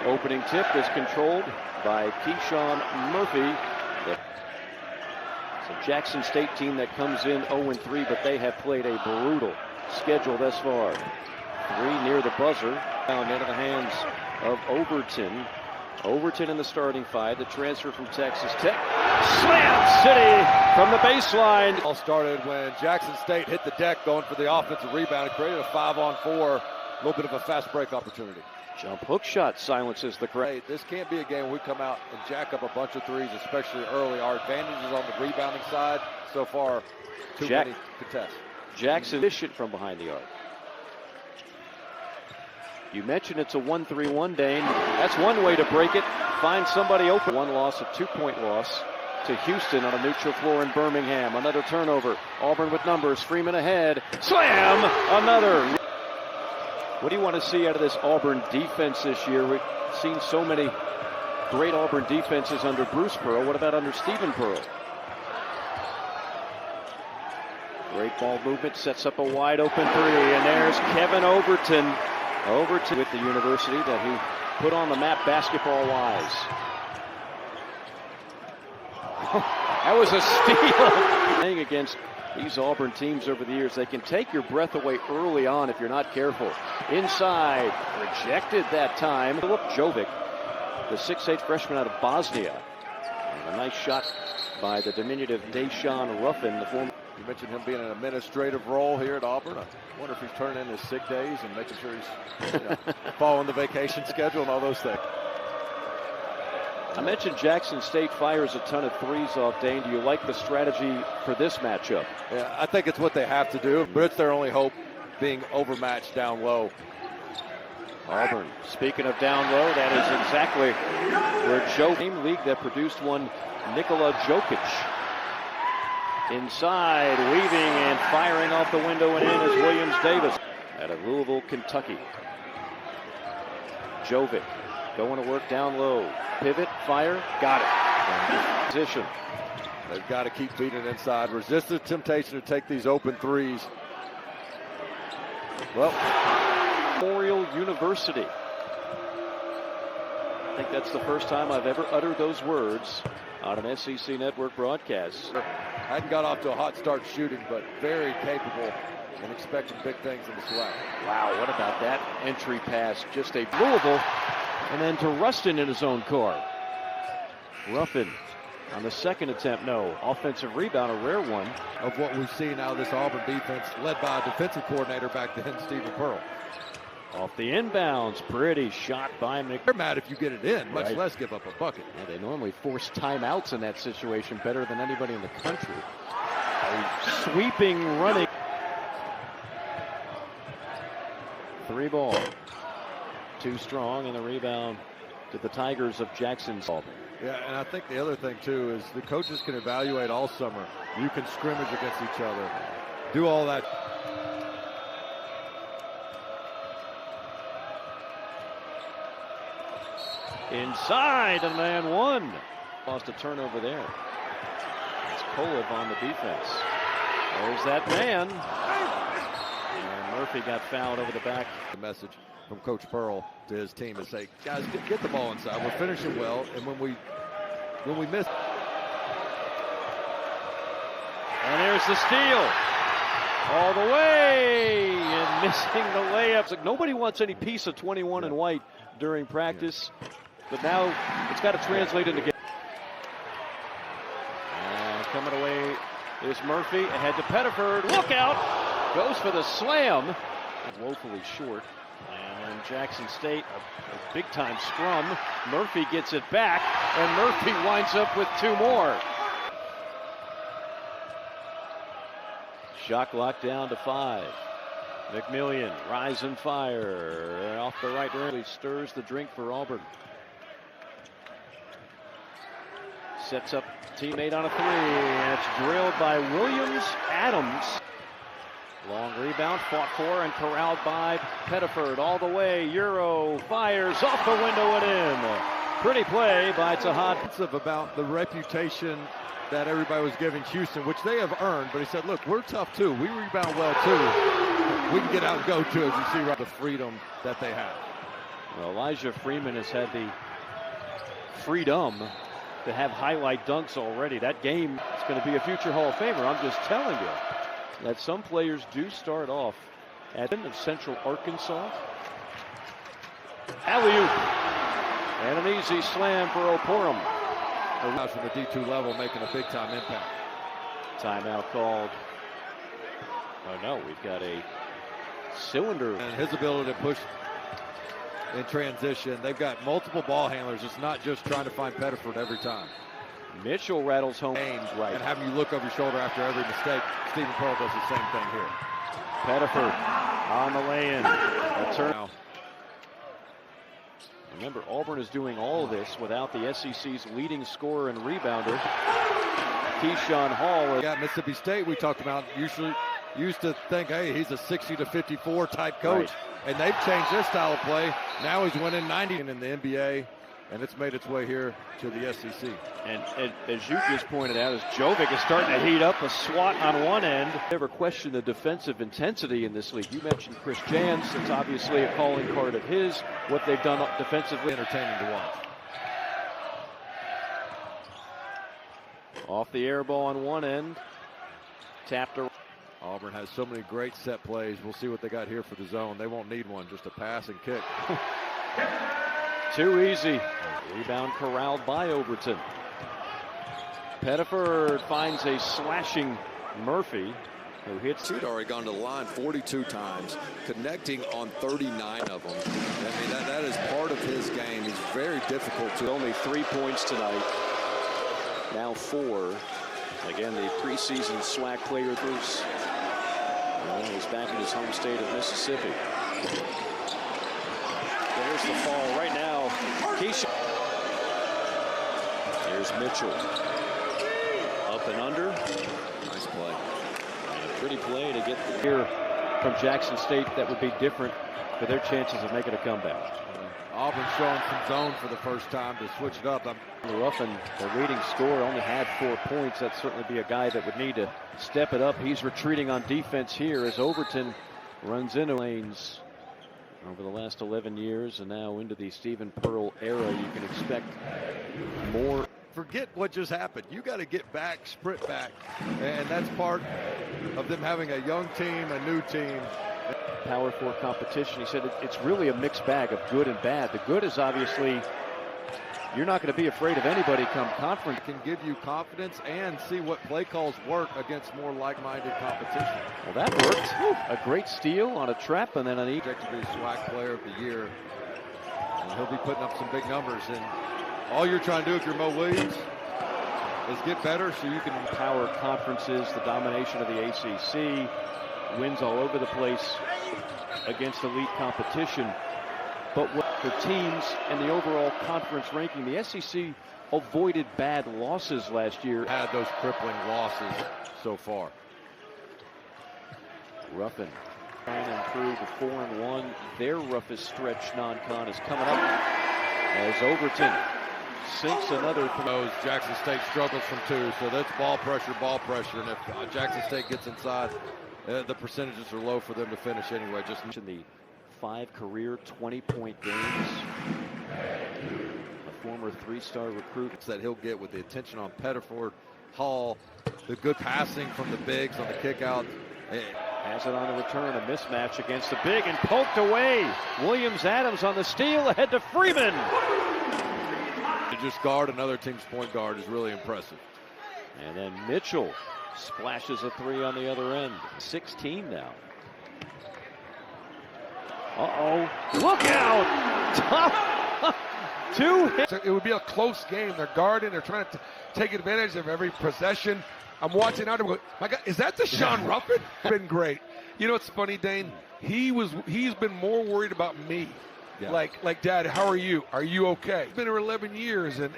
Opening tip is controlled by Keyshawn Murphy. It's a Jackson State team that comes in 0-3, but they have played a brutal schedule thus far. 3 near the buzzer, down into the hands of Overton. Overton in the starting 5, the transfer from Texas Tech. Slam City from the baseline. All started when Jackson State hit the deck going for the offensive rebound. It created a 5-on-4, a little bit of a fast break opportunity. Jump hook shot silences the crowd. This can't be a game where we come out and jack up a bunch of threes, especially early. Our advantage is on the rebounding side. So far, too many contests. Jackson efficient from behind the arc. You mentioned it's a 1-3-1, Dane. That's one way to break it. Find somebody open. One loss, a 2-point loss to Houston on a neutral floor in Birmingham. Another turnover. Auburn with numbers. Freeman ahead. Slam! Another. What do you want to see out of this Auburn defense this year? We've seen so many great Auburn defenses under Bruce Pearl. What about under Stephen Pearl? Great ball movement, sets up a wide open 3, and there's Kevin Overton. Overton with the university that he put on the map basketball-wise. That was a steal. Playing against these Auburn teams over the years, they can take your breath away early on if you're not careful. Inside, rejected that time. Filip Jovic, the 6'8" freshman out of Bosnia. And a nice shot by the diminutive Deshaun Ruffin, the former. You mentioned him being in an administrative role here at Auburn. I wonder if he's turning in his sick days and making sure he's following the vacation schedule and all those things. I mentioned Jackson State fires a ton of threes off. Dane, do you like the strategy for this matchup? Yeah, I think it's what they have to do, but it's their only hope, being overmatched down low. Auburn, speaking of down low, that is exactly where same league that produced one, Nikola Jokic. Inside, weaving and firing off the window and in is Williams Davis out of Louisville, Kentucky. Jovic going to work down low. Pivot, fire, got it. Position. They've got to keep beating it inside. Resist the temptation to take these open threes. Well, Memorial University. I think that's the first time I've ever uttered those words on an SEC Network broadcast. Hadn't got off to a hot start shooting, but very capable and expecting big things in the SWAC. Wow, what about that entry pass? Just a Louisville, and then to Rustin in his own car. Ruffin on the second attempt, no. Offensive rebound, a rare one. Of what we've seen out of this Auburn defense, led by a defensive coordinator back then, Stephen Pearl. Off the inbounds, pretty shot by They're mad if you get it in, much less give up a bucket. Yeah, they normally force timeouts in that situation better than anybody in the country. A sweeping, running. 3 ball. Too strong, and the rebound to the Tigers of Jackson's Auburn. Yeah, and I think the other thing, too, is the coaches can evaluate all summer. You can scrimmage against each other, do all that. Inside, and man one. Lost a turnover there. It's Kolev on the defense. There's that man. And Murphy got fouled over the back. The message from Coach Pearl to his team is say, guys, get the ball inside. We're finishing well, and when we miss. And there's the steal. All the way, and missing the layups. Like nobody wants any piece of 21 and white during practice. But now it's got to translate into game. And coming away is Murphy. Ahead to Pettiford. Look out! Goes for the slam. Woefully short. And Jackson State, a big-time scrum. Murphy gets it back, and Murphy winds up with 2 more. Shot clock down to 5. McMillian, rise and fire. Off the right rim. He stirs the drink for Auburn. Sets up teammate on a 3, and it's drilled by Williams Adams. Long rebound, fought for and corralled by Pettiford all the way. Euro fires off the window and in. Pretty play by Tahad. About the reputation that everybody was giving Houston, which they have earned, but he said, look, we're tough too. We rebound well too. We can get out and go too, as you see right the freedom that they have. Well, Elijah Freeman has had the freedom to have highlight dunks already. That game is going to be a future Hall of Famer. I'm just telling you that some players do start off at the end of Central Arkansas. Alley-oop. And an easy slam for Oporum. From the D2 level, making a big-time impact. Timeout called. Oh, no, we've got a cylinder. And his ability to push in transition. They've got multiple ball handlers. It's not just trying to find Pettiford every time. Mitchell rattles home. Right. And having you look over your shoulder after every mistake. Stephen Pearl does the same thing here. Pettiford on the lay-in. A turn. Remember, Auburn is doing all of this without the SEC's leading scorer and rebounder, Keyshawn Hall. Yeah, Mississippi State, we talked about, usually used to think, hey, he's a 60 to 54 type coach. Right. And they've changed their style of play. Now he's winning 90 in the NBA, and it's made its way here to the SEC. And as you just pointed out, as Jovic is starting to heat up, a swat on one end. Never question the defensive intensity in this league. You mentioned Chris Jans. It's obviously a calling card of his. What they've done defensively, entertaining to watch. Off the air ball on one end. Tapped around. Auburn has so many great set plays. We'll see what they got here for the zone. They won't need one, just a pass and kick. Too easy. Rebound corralled by Overton. Pettiford finds a slashing Murphy, who hits. He'd already gone to the line 42 times, connecting on 39 of them. I mean, that is part of his game. He's very difficult to. Only 3 points tonight. Now 4. Again, the preseason SWAC player Bruce. Well, he's back in his home state of Mississippi. There's the fall right now. Keisha. There's Mitchell. Up and under. Nice play. And a pretty play to get the here from Jackson State that would be different for their chances of making a comeback. Auburn showing some zone for the first time to switch it up. Ruffin, the leading scorer, only had 4 points. That'd certainly be a guy that would need to step it up. He's retreating on defense here as Overton runs into lanes over the last 11 years and now into the Stephen Pearl era. You can expect more. Forget what just happened. You got to get back, sprint back, and that's part of them having a young team, a new team. Power 4 competition. He said it's really a mixed bag of good and bad. The good is obviously you're not going to be afraid of anybody come conference. Can give you confidence and see what play calls work against more like-minded competition. Well, that worked. A great steal on a trap and then an projected to be SWAC player of the year. And he'll be putting up some big numbers. And all you're trying to do if you're Mo Williams is get better so you can power conferences, the domination of the ACC, wins all over the place against elite competition. But for teams and the overall conference ranking, the SEC avoided bad losses last year. Had those crippling losses so far. Ruffin trying to improve to 4-1. Their roughest stretch non-con is coming up as Overton sinks another throw. Jackson State struggles from 2, so that's ball pressure. And if Jackson State gets inside, the percentages are low for them to finish anyway. Just in the 5 career 20-point games. A former 3-star recruit that he'll get with the attention on Pettiford, Hall, the good passing from the bigs on the kick out. Has it on the return, a mismatch against the big and poked away. Williams-Adams on the steal ahead to Freeman. To just guard another team's point guard is really impressive. And then Mitchell splashes a 3 on the other end. 16 now. Uh-oh. Look out! 2 hits. So it would be a close game. They're guarding. They're trying to take advantage of every possession. I'm watching out. I'm going, my God, is that Deshaun Ruffin? Been great. You know what's funny, Dane? He's been more worried about me. Yeah. Like, Dad, how are you? Are you okay? He's been here 11 years, and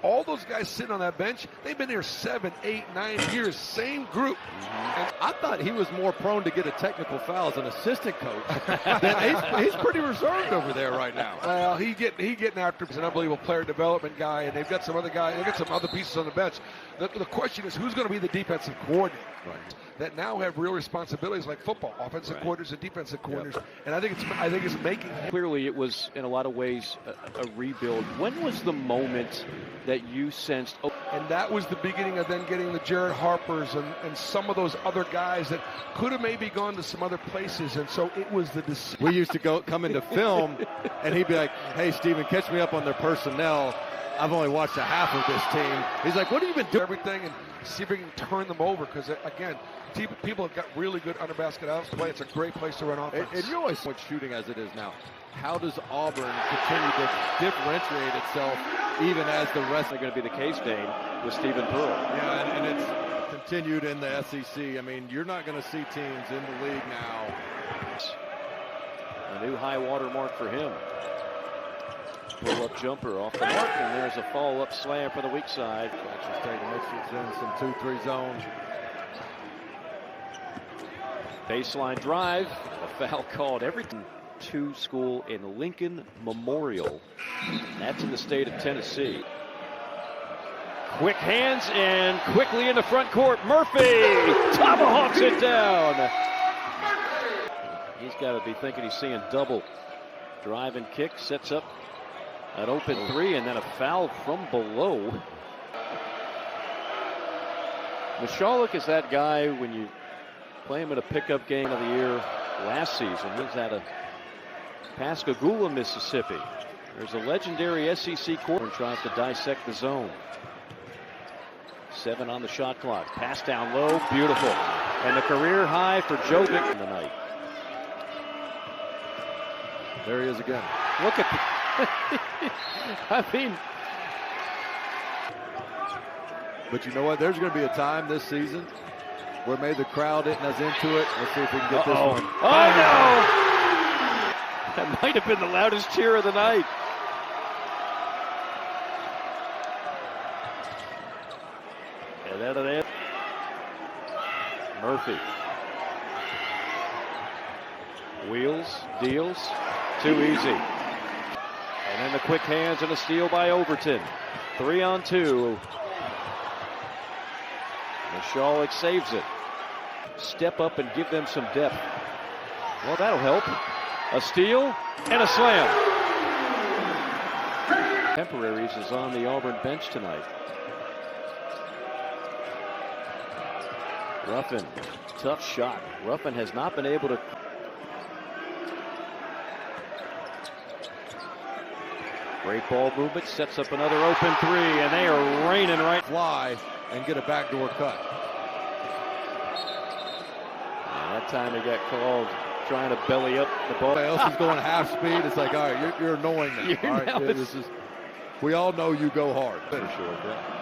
all those guys sitting on that bench, they've been here 7, 8, 9 years, same group. And I thought he was more prone to get a technical foul as an assistant coach. He's pretty reserved over there right now. Well, he getting after him. He's an unbelievable player development guy, and they've got some other guys. They've got some other pieces on the bench. The question is, who's going to be the defensive coordinator? that now have real responsibilities like football, offensive Right. coordinators and defensive coordinators, and I think it's making him. Clearly, it was in a lot of ways a rebuild. When was the moment that you sensed? Oh, And that was the beginning of then getting the Jared Harpers and some of those other guys that could have maybe gone to some other places. And so it was the decision. We used to come into film, and he'd be like, "Hey, Steven, catch me up on their personnel. I've only watched a half of this team." He's like, "What have you been doing?" Everything and see if we can turn them over because, again, people have got really good under basket outs play. It's a great place to run offense. And you always much shooting as it is now. How does Auburn continue to differentiate itself even as the rest are going to be the case, Dane, with Stephen Pearl? Yeah, and it's continued in the SEC. I mean, you're not going to see teams in the league now. A new high water mark for him. Pull-up jumper off the mark, and there's a follow-up slam for the weak side. Texas State mixes in some 2-3 zone. Baseline drive, a foul called. Everything to school in Lincoln Memorial. That's in the state of Tennessee. Quick hands and quickly in the front court. Murphy tomahawks it down. He's got to be thinking he's seeing double. Drive and kick, sets up an open three, and then a foul from below. Michalek is that guy when you play him in a pickup game of the year last season. He was at a Pascagoula, Mississippi. There's a legendary SEC corner and tries to dissect the zone. 7 on the shot clock. Pass down low, beautiful. And the career high for Jovic in the night. There he is again. Look at I mean, but you know what? There's going to be a time this season where maybe the crowd isn't as into it. Let's see if we can get this one. Oh, no! That might have been the loudest cheer of the night. And then it is. Murphy. Wheels, deals, too easy. And then the quick hands and a steal by Overton. 3 on 2. Michalek saves it. Step up and give them some depth. Well, that'll help. A steal and a slam. Temporaries is on the Auburn bench tonight. Ruffin, tough shot. Ruffin has not been able to. Great ball movement, sets up another open three, and they are raining right. Fly and get a backdoor cut. And that time he got called trying to belly up the ball. Everybody else is going half speed. It's like, all right, you're annoying now. All right, yeah, this is. We all know you go hard. For sure, yeah.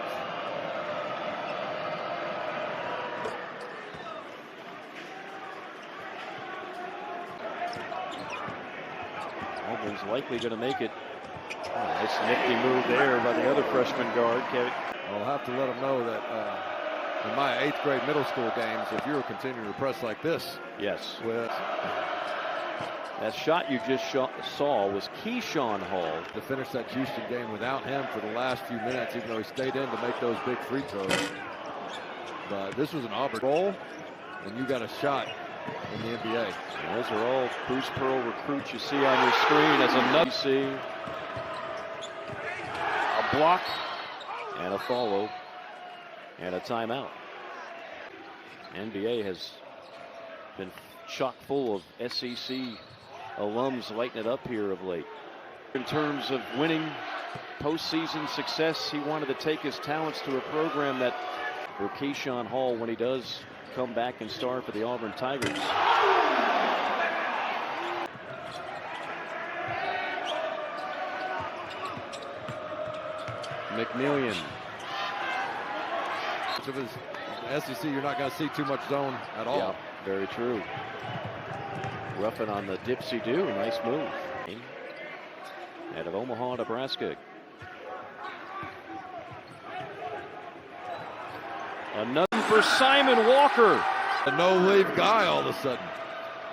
Auburn's likely going to make it. Oh, nice nifty move there by the other freshman guard, Kevin. I'll have to let them know that in my 8th grade middle school games, if you were continuing to press like this, Yes. with That shot you just saw was Keyshawn Hall. to finish that Houston game without him for the last few minutes, even though he stayed in to make those big free throws. But this was an Auburn bowl, and you got a shot in the NBA. And those are all Bruce Pearl recruits you see on your screen. As another, you see a block and a follow and a timeout. NBA has been chock full of SEC alums lighting it up here of late. In terms of winning postseason success, he wanted to take his talents to a program that for Keyshawn Hall when he does come back and start for the Auburn Tigers. McMillian. Of his SEC, you're not going to see too much zone at all. Yeah, very true. Ruffin on the dipsy-do. Nice move. Out of Omaha, Nebraska. Another for Simon Walker. A no-leave guy all of a sudden.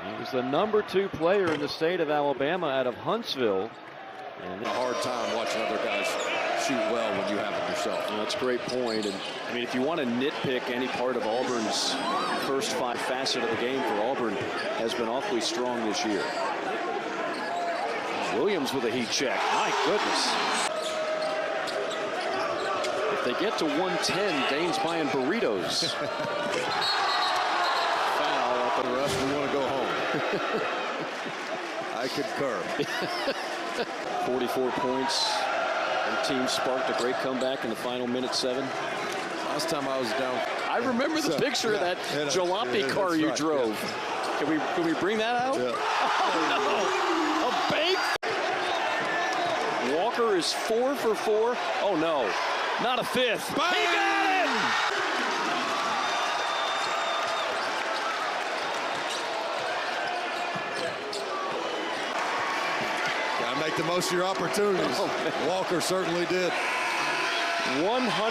He was the number 2 player in the state of Alabama out of Huntsville. And A hard time watching other guys shoot well when you have it yourself. Well, that's a great point. And I mean, if you want to nitpick any part of Auburn's first 5 facet of the game, for Auburn has been awfully strong this year. Williams with a heat check. My goodness. If they get to 110, Dane's buying burritos. Foul. For the rest, we want to go home. I concur. 44 points. The team sparked a great comeback in the final minut 7. Last time I was down. I remember the picture of that jalopy car you drove. Yeah. Can we bring that out? Yeah. Oh, no. A bank. Walker is 4 for 4. Oh, no. Not a 5th. Bang! He got it! Gotta make the most of your opportunities. Walker certainly did. 100.